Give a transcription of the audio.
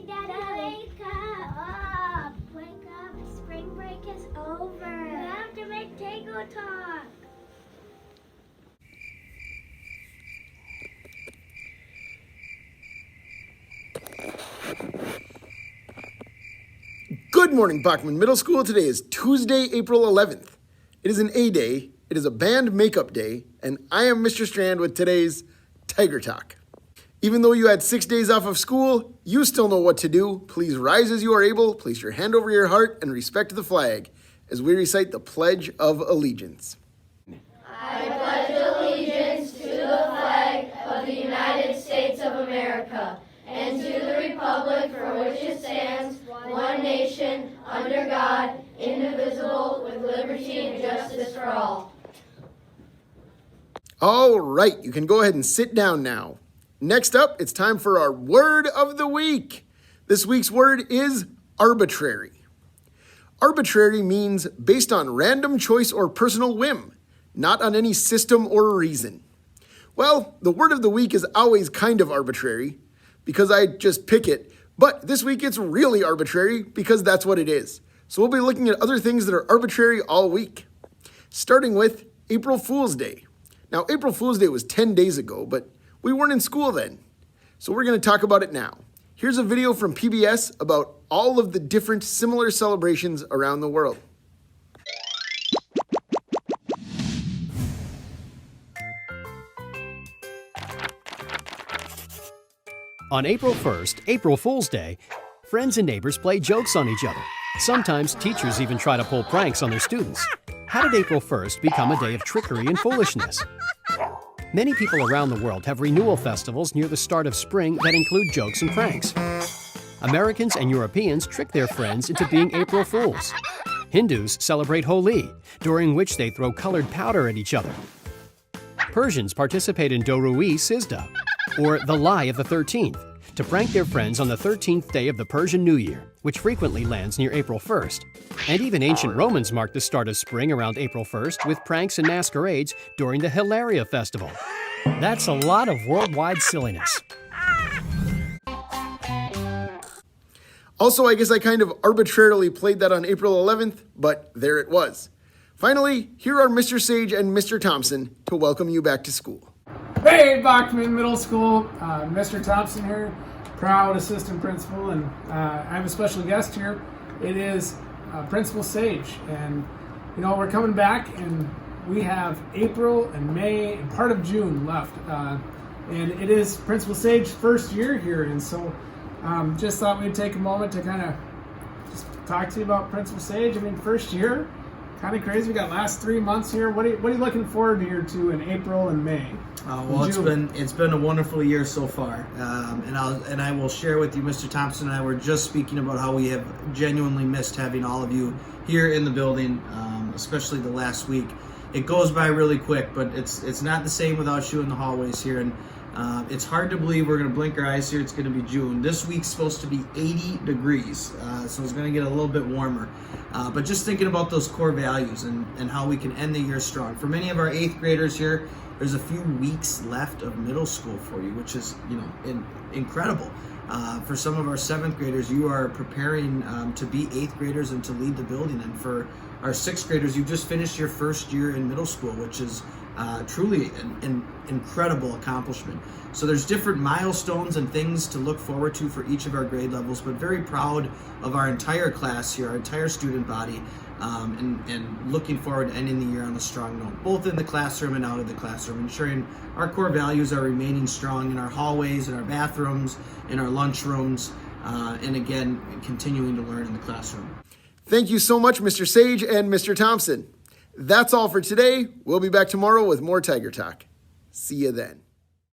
Daddy, wake up. Wake up, spring break is over. We have to make Tango talk. Good morning, Bachman Middle School. Today is Tuesday, April 11th. It is an A day, it is a band makeup day, and I am Mr. Strand with today's Tiger Talk. Even though you had 6 days off of school, you still know what to do. Please rise as you are able, place your hand over your heart, and respect the flag as we recite the Pledge of Allegiance. I pledge allegiance to the flag of the United States of America and to the republic for which it stands, one nation, under God, indivisible, with liberty and justice for all. All right, you can go ahead and sit down now. Next up, it's time for our word of the week. This week's word is arbitrary. Arbitrary means based on random choice or personal whim, not on any system or reason. Well, the word of the week is always kind of arbitrary because I just pick it, but this week it's really arbitrary because that's what it is. So we'll be looking at other things that are arbitrary all week, starting with April Fool's Day. Now, April Fool's Day was 10 days ago, but we weren't in school then, so we're going to talk about it now. Here's a video from PBS about all of the different similar celebrations around the world. On April 1st, April Fool's Day, friends and neighbors play jokes on each other. Sometimes teachers even try to pull pranks on their students. How did April 1st become a day of trickery and foolishness? Many people around the world have renewal festivals near the start of spring that include jokes and pranks. Americans and Europeans trick their friends into being April Fools. Hindus celebrate Holi, during which they throw colored powder at each other. Persians participate in Dorui Sizda, or the Lie of the 13th, to prank their friends on the 13th day of the Persian New Year, which frequently lands near April 1st. And even ancient Romans marked the start of spring around April 1st with pranks and masquerades during the Hilaria festival. That's a lot of worldwide silliness. Also, I guess I kind of arbitrarily played that on April 11th, but there it was. Finally, here are Mr. Sage and Mr. Thompson to welcome you back to school. Hey, Bachman Middle School, Mr. Thompson here, proud assistant principal, and I have a special guest here. It is Principal Sage, and you know, we're coming back, and we have April and May and part of June left, and it is Principal Sage's first year here, and so just thought we'd take a moment to kind of just talk to you about Principal Sage. I mean, first year, kind of crazy. We got last 3 months here. What are you looking forward here to in April and May? Well, it's been a wonderful year so far, and I will share with you, Mr. Thompson and I were just speaking about how we have genuinely missed having all of you here in the building, especially the last week. It goes by really quick, but it's not the same without you in the hallways here, and it's hard to believe we're going to blink our eyes here. It's going to be June. This week's supposed to be 80 degrees, so it's going to get a little bit warmer. But just thinking about those core values and how we can end the year strong. For many of our 8th graders here, there's a few weeks left of middle school for you, which is, you know, incredible. For some of our 7th graders, you are preparing to be 8th graders and to lead the building. And for our 6th graders, you just finished your first year in middle school, which is truly an incredible accomplishment. So there's different milestones and things to look forward to for each of our grade levels, but very proud of our entire class here, our entire student body, and looking forward to ending the year on a strong note, both in the classroom and out of the classroom, ensuring our core values are remaining strong in our hallways, in our bathrooms, in our lunchrooms, and again, continuing to learn in the classroom. Thank you so much, Mr. Sage and Mr. Thompson. That's all for today. We'll be back tomorrow with more Tiger Talk. See you then.